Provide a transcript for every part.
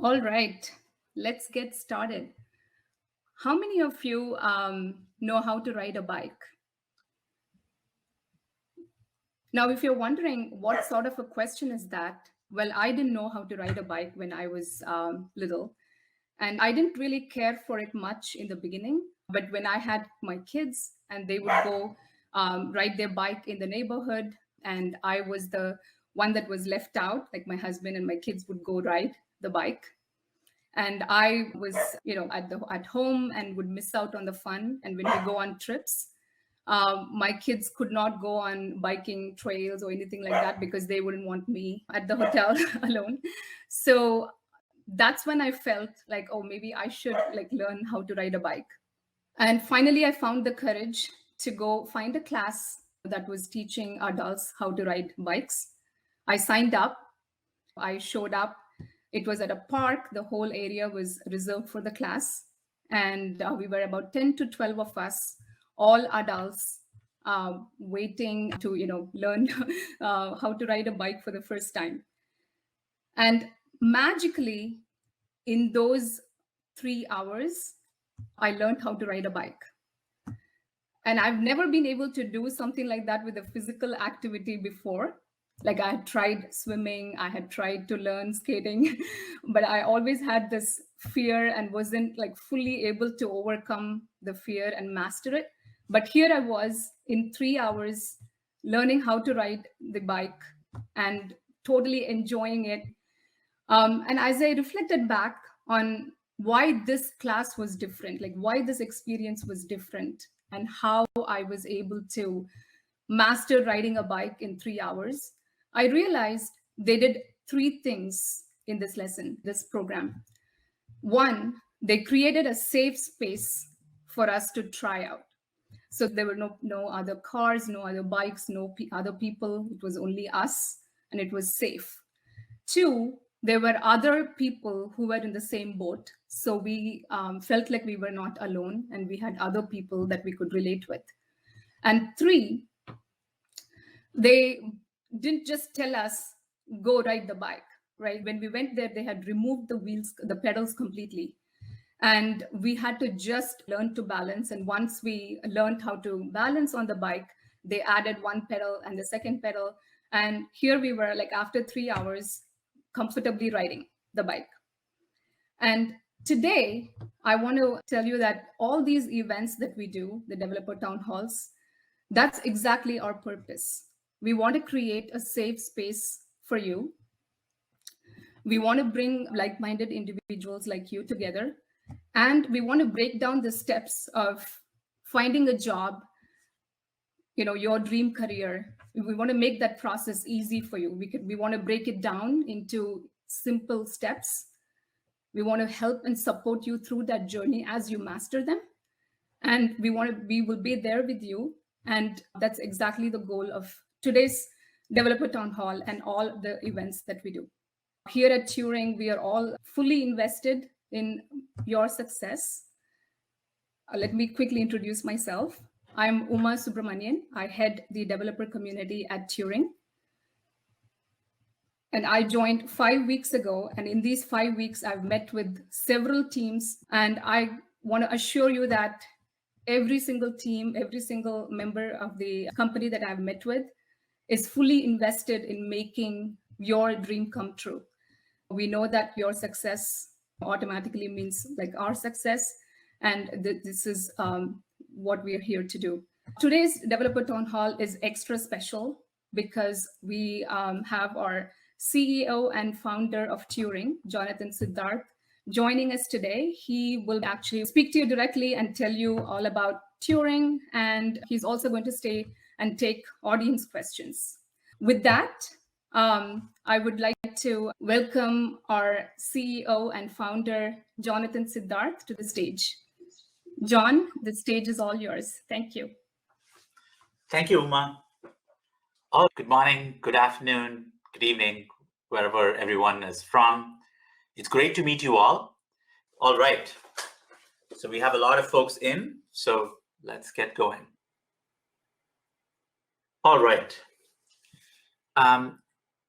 All right, let's get started. How many of you know how to ride a bike? Now, if you're wondering what sort of a question is that, well, I didn't know how to ride a bike when I was little, and I didn't really care for it much in the beginning. But when I had my kids and they would go ride their bike in the neighborhood, and I was the one that was left out, like my husband and my kids would go ride the bike, and I was at home and would miss out on the fun. And when we go on trips, my kids could not go on biking trails or anything like that because they wouldn't want me at the hotel alone. So that's when I felt like, oh, maybe I should like learn how to ride a bike. And finally I found the courage to go find a class that was teaching adults how to ride bikes. I signed up, I showed up. It was at a park. The whole area was reserved for the class. And we were about 10 to 12 of us, all adults, waiting to, learn how to ride a bike for the first time. And magically, in those 3 hours, I learned how to ride a bike. And I've never been able to do something like that with a physical activity before. Like I had tried swimming, I had tried to learn skating, but I always had this fear and wasn't like fully able to overcome the fear and master it. But here I was in 3 hours learning how to ride the bike and totally enjoying it. And as I reflected back on why this class was different, like why this experience was different, and how I was able to master riding a bike in 3 hours, I realized they did three things in this lesson, this program. One, they created a safe space for us to try out. So there were no other cars, no other bikes, no other people. It was only us, and it was safe. Two, there were other people who were in the same boat. So we felt like we were not alone, and we had other people that we could relate with. And three, they didn't just tell us, go ride the bike, right? When we went there, they had removed the wheels, the pedals completely. And we had to just learn to balance. And once we learned how to balance on the bike, they added one pedal and the second pedal. And here we were, like after 3 hours, comfortably riding the bike. And today, I want to tell you that all these events that we do, the developer town halls, that's exactly our purpose. We want to create a safe space for you. We want to bring like-minded individuals like you together. And we want to break down the steps of finding a job, your dream career. We want to make that process easy for you. We want to break it down into simple steps. We want to help and support you through that journey as you master them. And we will be there with you. And that's exactly the goal of today's Developer Town Hall and all the events that we do. Here at Turing, we are all fully invested in your success. Let me quickly introduce myself. I'm Uma Subramanian. I head the developer community at Turing. And I joined 5 weeks ago. And in these 5 weeks, I've met with several teams. And I want to assure you that every single team, every single member of the company that I've met with is fully invested in making your dream come true. We know that your success automatically means like our success. And this is what we are here to do. Today's Developer Town Hall is extra special because we have our CEO and founder of Turing, Jonathan Siddharth, joining us today. He will actually speak to you directly and tell you all about Turing, and he's also going to stay and take audience questions. With that, I would like to welcome our CEO and founder, Jonathan Siddharth, to the stage. John, the stage is all yours. Thank you. Thank you, Uma. Good morning, good afternoon, good evening, wherever everyone is from. It's great to meet you all. All right. So we have a lot of folks in, so let's get going. All right.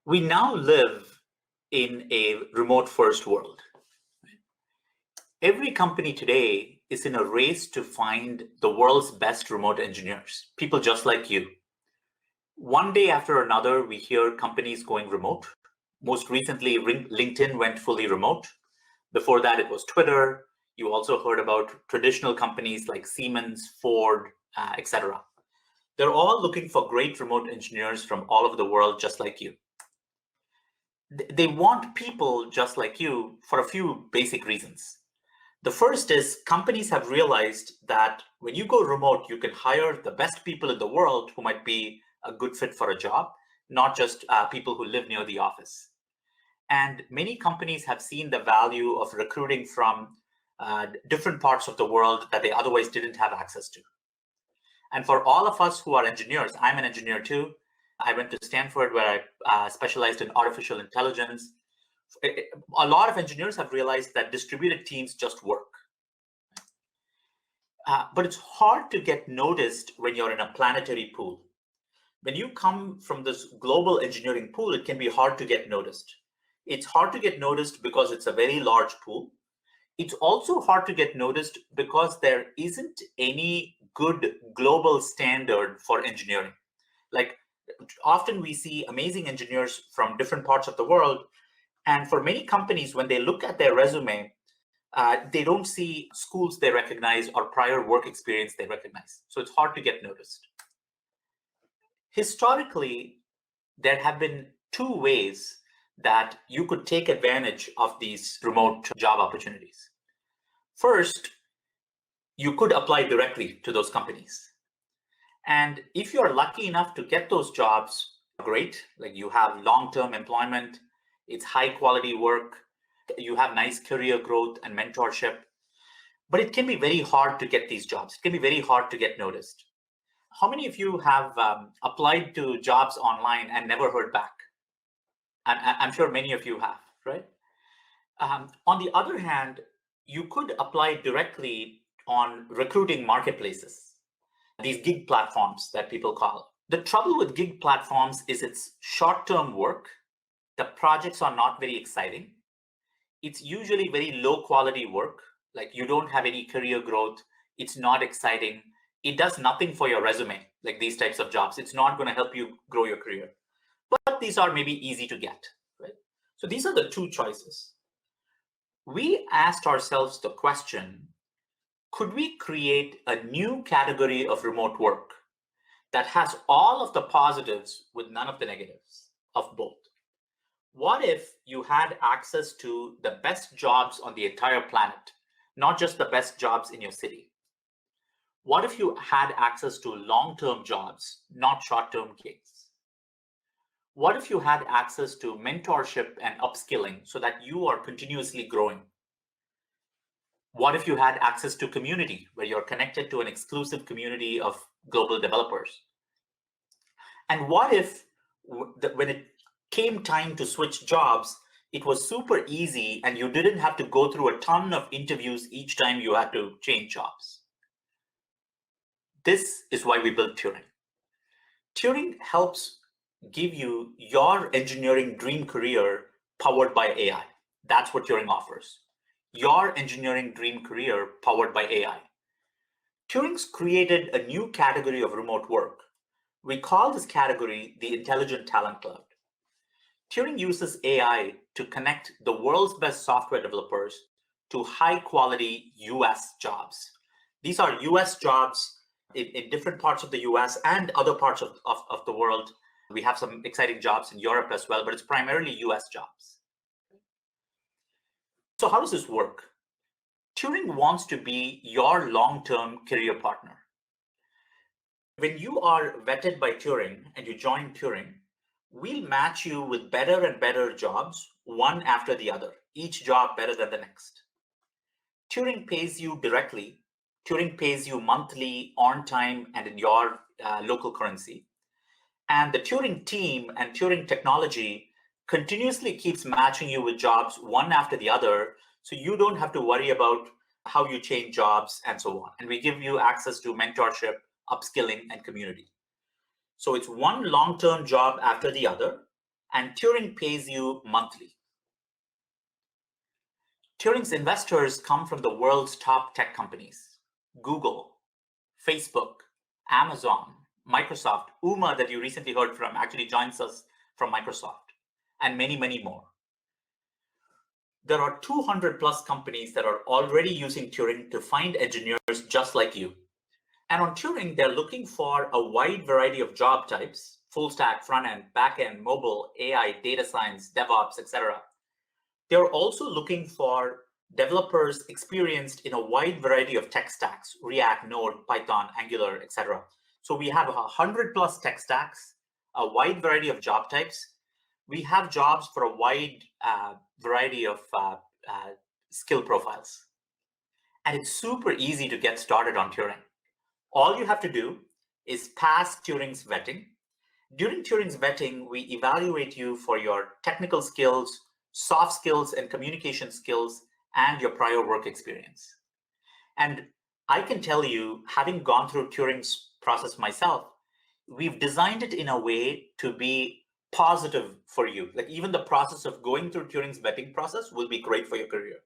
We now live in a remote first world. Every company today is in a race to find the world's best remote engineers, people just like you. One day after another, we hear companies going remote. Most recently, LinkedIn went fully remote. Before that, it was Twitter. You also heard about traditional companies like Siemens, Ford, etc. They're all looking for great remote engineers from all over the world, just like you. They want people just like you for a few basic reasons. The first is companies have realized that when you go remote, you can hire the best people in the world who might be a good fit for a job, not just people who live near the office. And many companies have seen the value of recruiting from different parts of the world that they otherwise didn't have access to. And for all of us who are engineers, I'm an engineer too. I went to Stanford where I specialized in artificial intelligence. A lot of engineers have realized that distributed teams just work. But it's hard to get noticed when you're in a planetary pool. When you come from this global engineering pool, it can be hard to get noticed. It's hard to get noticed because it's a very large pool. It's also hard to get noticed because there isn't any good global standard for engineering. Like often we see amazing engineers from different parts of the world. And for many companies, when they look at their resume, they don't see schools they recognize or prior work experience they recognize. So it's hard to get noticed. Historically, there have been two ways that you could take advantage of these remote job opportunities. First, you could apply directly to those companies. And if you're lucky enough to get those jobs, great. Like you have long-term employment, it's high quality work, you have nice career growth and mentorship. But it can be very hard to get these jobs. It can be very hard to get noticed. How many of you have applied to jobs online and never heard back? I'm sure many of you have, right? On the other hand, you could apply directly on recruiting marketplaces, these gig platforms that people call. The trouble with gig platforms is it's short-term work. The projects are not very exciting. It's usually very low quality work. Like you don't have any career growth. It's not exciting. It does nothing for your resume, like these types of jobs. It's not going to help you grow your career. But these are maybe easy to get, right? So these are the two choices. We asked ourselves the question, could we create a new category of remote work that has all of the positives with none of the negatives of both? What if you had access to the best jobs on the entire planet, not just the best jobs in your city? What if you had access to long-term jobs, not short-term gigs? What if you had access to mentorship and upskilling so that you are continuously growing? What if you had access to community where you're connected to an exclusive community of global developers? And what if when it came time to switch jobs, it was super easy and you didn't have to go through a ton of interviews each time you had to change jobs? This is why we built Turing. Turing helps give you your engineering dream career powered by AI. That's what Turing offers. Your engineering dream career powered by AI. Turing's created a new category of remote work. We call this category the Intelligent Talent Cloud. Turing uses AI to connect the world's best software developers to high quality US jobs. These are US jobs in different parts of the US and other parts of the world. We have some exciting jobs in Europe as well, but it's primarily US jobs. So how does this work? Turing wants to be your long-term career partner. When you are vetted by Turing and you join Turing, we'll match you with better and better jobs, one after the other, each job better than the next. Turing pays you directly. Turing pays you monthly, on time, and in your local currency. And the Turing team and Turing technology continuously keeps matching you with jobs one after the other, so you don't have to worry about how you change jobs, and so on. And we give you access to mentorship, upskilling, and community. So it's one long-term job after the other, and Turing pays you monthly. Turing's investors come from the world's top tech companies: Google, Facebook, Amazon, Microsoft. Uma, that you recently heard from, actually joins us from Microsoft, and many, many more. There are 200 plus companies that are already using Turing to find engineers just like you. And on Turing, they're looking for a wide variety of job types: full stack, front end, back end, mobile, AI, data science, DevOps, etc. They're also looking for developers experienced in a wide variety of tech stacks: React, Node, Python, Angular, etc. So we have 100 plus tech stacks, a wide variety of job types. We have jobs for a wide variety of skill profiles. And it's super easy to get started on Turing. All you have to do is pass Turing's vetting. During Turing's vetting, we evaluate you for your technical skills, soft skills, and communication skills, and your prior work experience. And I can tell you, having gone through Turing's process myself, we've designed it in a way to be positive for you. Like, even the process of going through Turing's vetting process will be great for your career.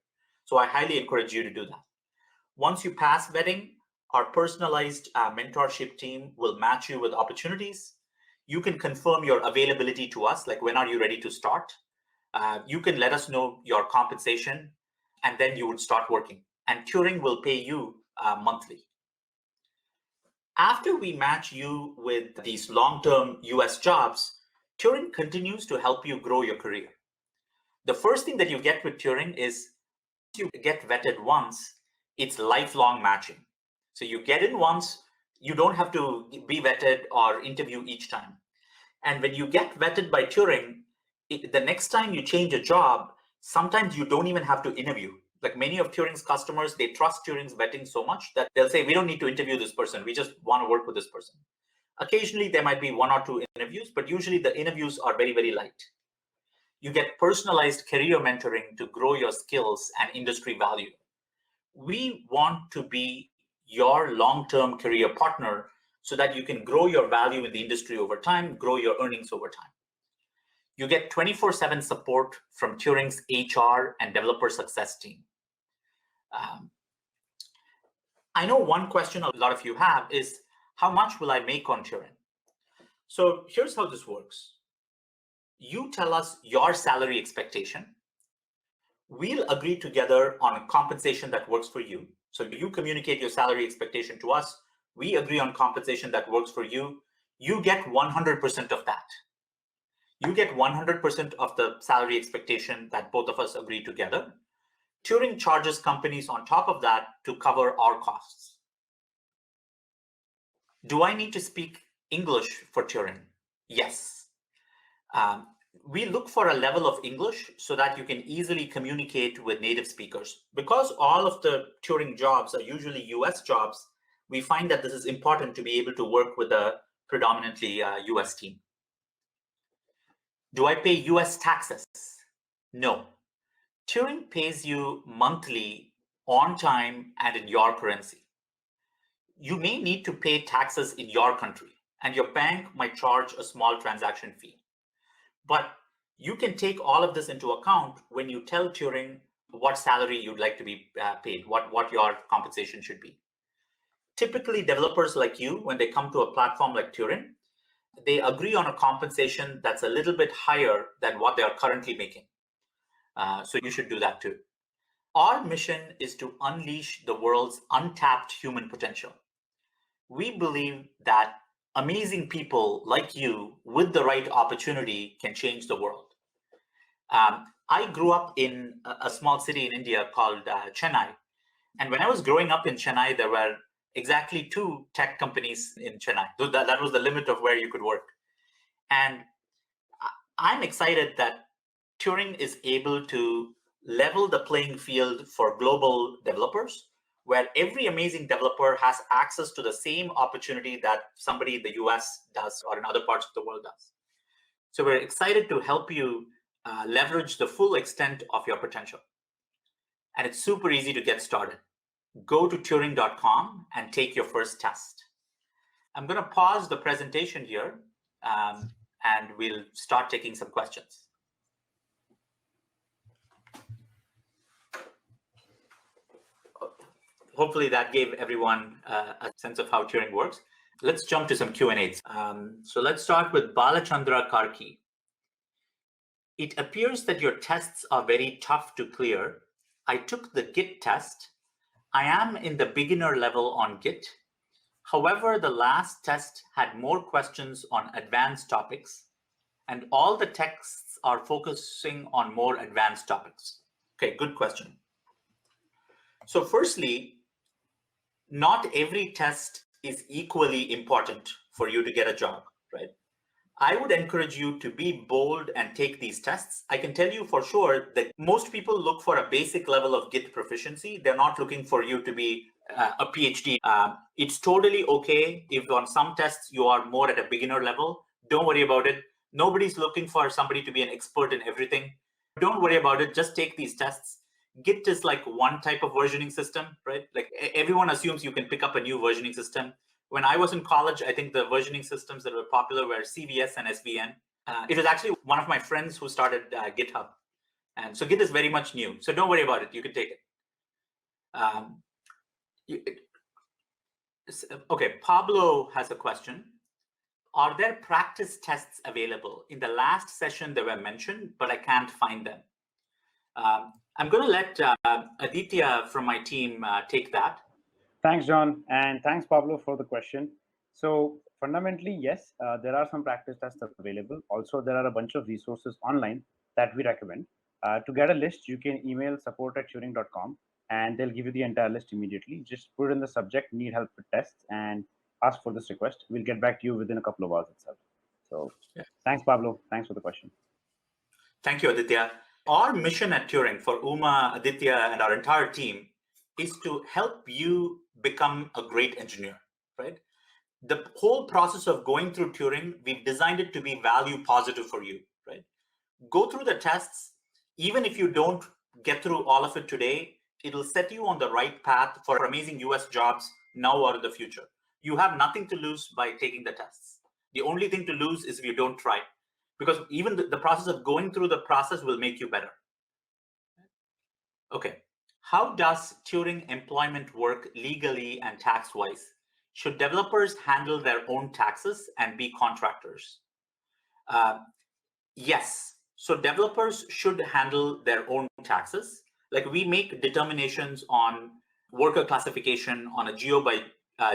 So I highly encourage you to do that. Once you pass vetting, our personalized mentorship team will match you with opportunities. You can confirm your availability to us, like when are you ready to start? You can let us know your compensation, and then you would start working. And Turing will pay you monthly. After we match you with these long-term US jobs, Turing continues to help you grow your career. The first thing that you get with Turing is, you get vetted once, it's lifelong matching. So you get in once, you don't have to be vetted or interview each time. And when you get vetted by Turing, the next time you change a job, sometimes you don't even have to interview. Like, many of Turing's customers, they trust Turing's vetting so much that they'll say, we don't need to interview this person. We just want to work with this person. Occasionally, there might be one or two interviews, but usually the interviews are very, very light. You get personalized career mentoring to grow your skills and industry value. We want to be your long-term career partner so that you can grow your value in the industry over time, grow your earnings over time. You get 24/7 support from Turing's HR and developer success team. I know one question a lot of you have is, how much will I make on Turing? So here's how this works. You tell us your salary expectation. We'll agree together on a compensation that works for you. So you communicate your salary expectation to us. We agree on compensation that works for you. You get 100% of that. You get 100% of the salary expectation that both of us agree together. Turing charges companies on top of that to cover our costs. Do I need to speak English for Turing? Yes. We look for a level of English so that you can easily communicate with native speakers. Because all of the Turing jobs are usually US jobs, we find that this is important to be able to work with a predominantly US team. Do I pay US taxes? No. Turing pays you monthly, on time, and in your currency. You may need to pay taxes in your country, and your bank might charge a small transaction fee. But you can take all of this into account when you tell Turing what salary you'd like to be paid, what your compensation should be. Typically, developers like you, when they come to a platform like Turing, they agree on a compensation that's a little bit higher than what they are currently making. So you should do that too. Our mission is to unleash the world's untapped human potential. We believe that amazing people like you with the right opportunity can change the world. I grew up in a small city in India called Chennai. And when I was growing up in Chennai, there were exactly 2 tech companies in Chennai. So that was the limit of where you could work. And I'm excited that Turing is able to level the playing field for global developers, where every amazing developer has access to the same opportunity that somebody in the US does or in other parts of the world does. So we're excited to help you leverage the full extent of your potential. And it's super easy to get started. go to Turing.com and take your first test. I'm going to pause the presentation here, and we'll start taking some questions. Hopefully that gave everyone a sense of how Turing works. Let's jump to some Q&As. So let's start with Balachandra Karki. It appears that your tests are very tough to clear. I took the Git test. I am in the beginner level on Git. However, the last test had more questions on advanced topics, and all the texts are focusing on more advanced topics. Okay, good question. So firstly, not every test is equally important for you to get a job, right? I would encourage you to be bold and take these tests. I can tell you for sure that most people look for a basic level of Git proficiency. They're not looking for you to be a PhD. It's totally okay if on some tests you are more at a beginner level. Don't worry about it. Nobody's looking for somebody to be an expert in everything. Don't worry about it. Just take these tests. Git is like one type of versioning system, right? Like everyone assumes you can pick up a new versioning system. When I was in college, I think the versioning systems that were popular were CVS and SVN. It was actually one of my friends who started GitHub. And so Git is very much new. So don't worry about it. You can take it. Okay, Pablo has a question. Are there practice tests available? In the last session, they were mentioned, but I can't find them. I'm going to let Aditya from my team take that. Thanks, John, and thanks, Pablo, for the question. So fundamentally, yes, there are some practice tests available. Also, there are a bunch of resources online that we recommend. To get a list, you can email support@turing.com, and they'll give you the entire list immediately. Just put in the subject, need help with tests, and ask for this request. We'll get back to you within a couple of hours itself. So Thanks, Pablo. Thanks for the question. Thank you, Aditya. Our mission at Turing for Uma, Aditya, and our entire team is to help you become a great engineer, right? The whole process of going through Turing, we've designed it to be value positive for you, right? Go through the tests. Even if you don't get through all of it today, it'll set you on the right path for amazing US jobs now or in the future. You have nothing to lose by taking the tests. The only thing to lose is if you don't try, because even the process of going through the process will make you better. Okay, how does Turing employment work legally and tax-wise? Should developers handle their own taxes and be contractors? Yes. So developers should handle their own taxes. Like we make determinations on worker classification on a geo by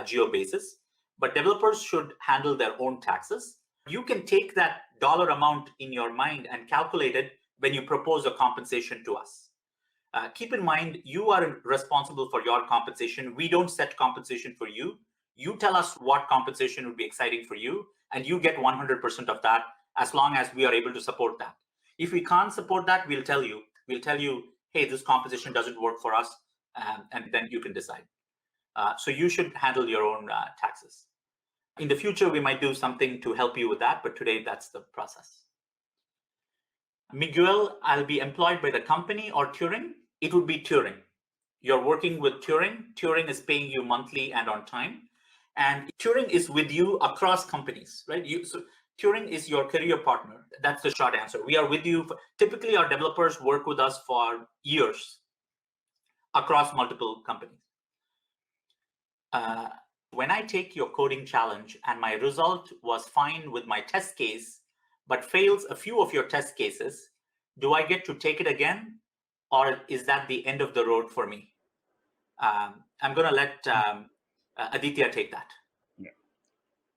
geo basis, but developers should handle their own taxes. You can take that dollar amount in your mind and calculate it when you propose a compensation to us. Keep in mind, you are responsible for your compensation. We don't set compensation for you. You tell us what compensation would be exciting for you, and you get 100% of that as long as we are able to support that. If we can't support that, we'll tell you, hey, this compensation doesn't work for us, and then you can decide. So you should handle your own taxes. In the future, we might do something to help you with that, but today that's the process. Miguel, I'll be employed by the company or Turing? It would be Turing. You're working with Turing. Turing is paying you monthly and on time. And Turing is with you across companies, right? So Turing is your career partner. That's the short answer. We are with you. Typically, our developers work with us for years across multiple companies. When I take your coding challenge and my result was fine with my test case, but fails a few of your test cases, do I get to take it again? Or is that the end of the road for me? I'm going to let Aditya take that. Yeah.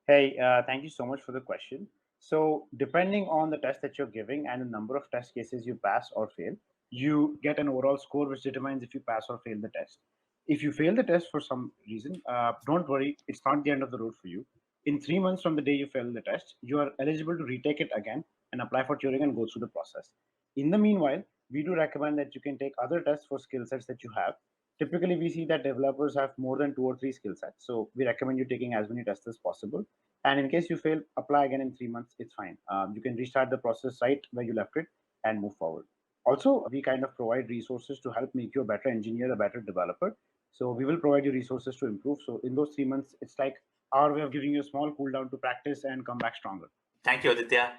Hey, thank you so much for the question. So depending on the test that you're giving and the number of test cases you pass or fail, you get an overall score which determines if you pass or fail the test. If you fail the test for some reason, don't worry, it's not the end of the road for you. In 3 months from the day you fail the test, you are eligible to retake it again and apply for Turing and go through the process. In the meanwhile, we do recommend that you can take other tests for skill sets that you have. Typically, we see that developers have more than 2 or 3 skill sets. So we recommend you taking as many tests as possible. And in case you fail, apply again in 3 months. It's fine. You can restart the process right where you left it and move forward. Also, we kind of provide resources to help make you a better engineer, a better developer. So we will provide you resources to improve. So in those 3 months, it's like our way of giving you a small cool down to practice and come back stronger. Thank you, Aditya.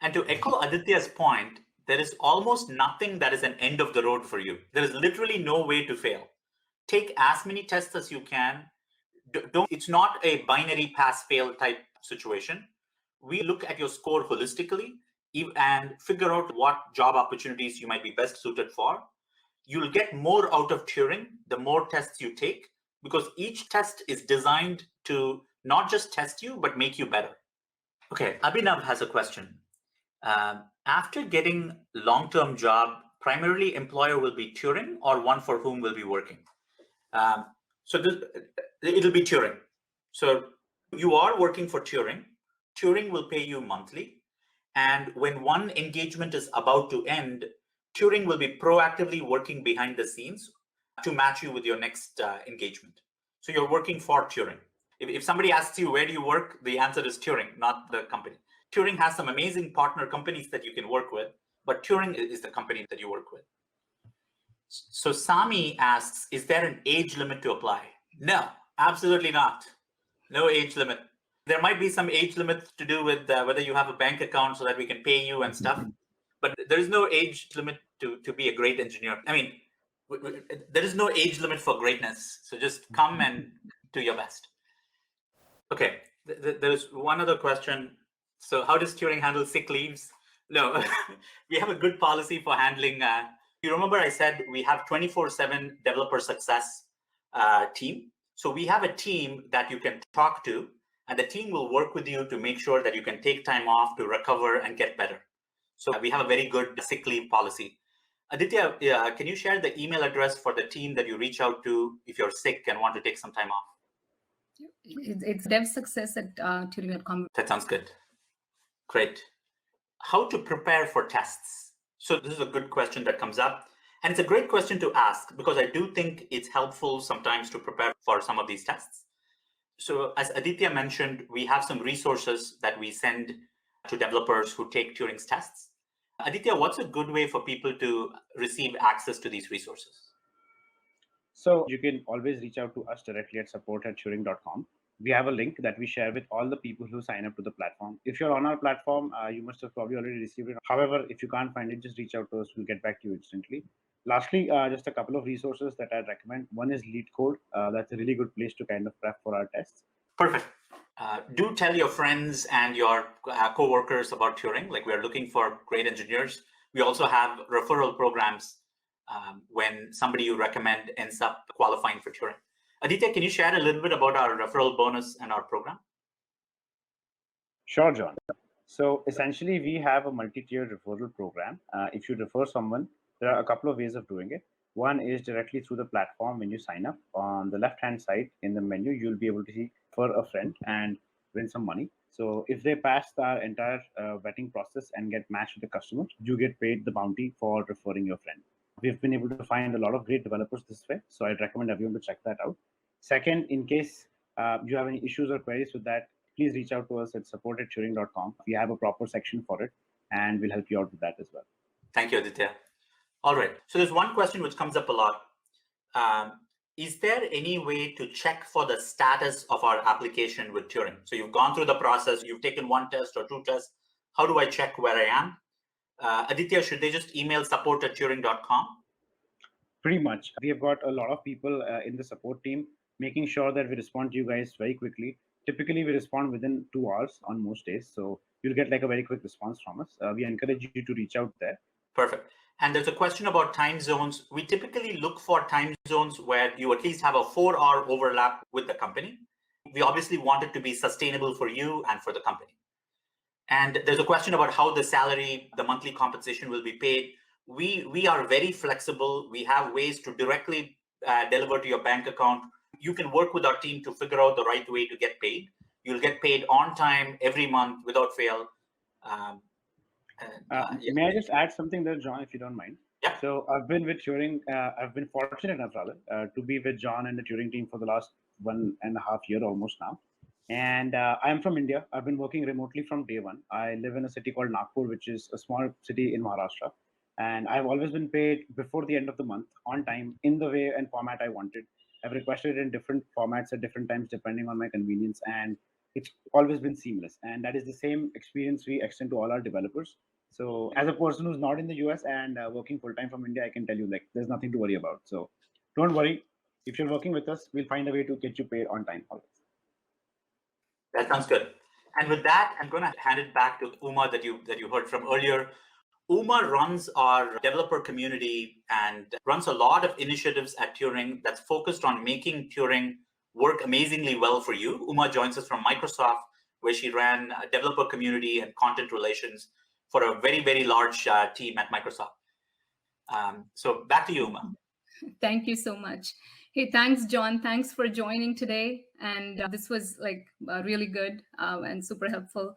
And to echo Aditya's point, there is almost nothing that is an end of the road for you. There is literally no way to fail. Take as many tests as you can. It's not a binary pass fail type situation. We look at your score holistically and figure out what job opportunities you might be best suited for. You'll get more out of Turing the more tests you take, because each test is designed to not just test you, but make you better. Okay, Abhinav has a question. After getting long-term job, primarily employer will be Turing or one for whom will be working. It'll be Turing. So you are working for Turing. Turing will pay you monthly. And when one engagement is about to end, Turing will be proactively working behind the scenes to match you with your next engagement. So you're working for Turing. If somebody asks you, where do you work? The answer is Turing, not the company. Turing has some amazing partner companies that you can work with, but Turing is the company that you work with. So Sami asks, is there an age limit to apply? No, absolutely not. No age limit. There might be some age limits to do with whether you have a bank account so that we can pay you and stuff, but there is no age limit to be a great engineer. I mean, there is no age limit for greatness. So just come and do your best. Okay, there's one other question. So how does Turing handle sick leaves? No, we have a good policy for handling. You remember I said we have 24/7 developer success team. So we have a team that you can talk to, and the team will work with you to make sure that you can take time off to recover and get better. So we have a very good sick leave policy. Aditya, can you share the email address for the team that you reach out to if you're sick and want to take some time off? It's devsuccess@turing.com. That sounds good. Great. How to prepare for tests? So this is a good question that comes up. And it's a great question to ask because I do think it's helpful sometimes to prepare for some of these tests. So as Aditya mentioned, we have some resources that we send to developers who take Turing's tests. Aditya, what's a good way for people to receive access to these resources? So you can always reach out to us directly at support@turing.com. We have a link that we share with all the people who sign up to the platform. If you're on our platform, you must have probably already received it. However, if you can't find it, just reach out to us. We'll get back to you instantly. Lastly, just a couple of resources that I'd recommend. One is LeetCode. That's a really good place to kind of prep for our tests. Perfect. Do tell your friends and your co-workers about Turing. Like, we're looking for great engineers. We also have referral programs when somebody you recommend ends up qualifying for Turing. Aditya, can you share a little bit about our referral bonus and our program? Sure, John. So essentially, we have a multi-tiered referral program. If you refer someone, there are a couple of ways of doing it. One is directly through the platform when you sign up. On the left-hand side in the menu, you'll be able to see for a friend and win some money. So if they pass the entire vetting process and get matched with the customer, you get paid the bounty for referring your friend. We've been able to find a lot of great developers this way. So I'd recommend everyone to check that out. Second, in case you have any issues or queries with that, please reach out to us at support@turing.com. We have a proper section for it, and we'll help you out with that as well. Thank you, Aditya. All right. So there's one question which comes up a lot. Is there any way to check for the status of our application with Turing? So you've gone through the process, you've taken one test or two tests. How do I check where I am? Aditya, should they just email support@turing.com? Pretty much. We have got a lot of people in the support team making sure that we respond to you guys very quickly. Typically, we respond within 2 hours on most days. So you'll get like a very quick response from us. We encourage you to reach out there. Perfect. And there's a question about time zones. We typically look for time zones where you at least have a 4-hour overlap with the company. We obviously want it to be sustainable for you and for the company. And there's a question about how the salary, the monthly compensation will be paid. We are very flexible. We have ways to directly deliver to your bank account. You can work with our team to figure out the right way to get paid. You'll get paid on time every month without fail. May I just add something there, John, if you don't mind? Yeah. So I've been with Turing. I've been fortunate enough, rather, to be with John and the Turing team for the last 1.5 years almost now. And I'm from India. I've been working remotely from day one. I live in a city called Nagpur, which is a small city in Maharashtra. And I've always been paid before the end of the month on time in the way and format I wanted. I've requested it in different formats at different times depending on my convenience, and it's always been seamless. And that is the same experience we extend to all our developers. So as a person who's not in the US and working full time from India, I can tell you like there's nothing to worry about. So don't worry. If you're working with us, we'll find a way to get you paid on time always. That sounds good. And with that, I'm going to hand it back to Uma that you heard from earlier. Uma runs our developer community and runs a lot of initiatives at Turing that's focused on making Turing work amazingly well for you. Uma joins us from Microsoft, where she ran a developer community and content relations for a very, very large team at Microsoft. So back to you, Uma. Thank you so much. Hey, thanks, John. Thanks for joining today. And this was like really good and super helpful.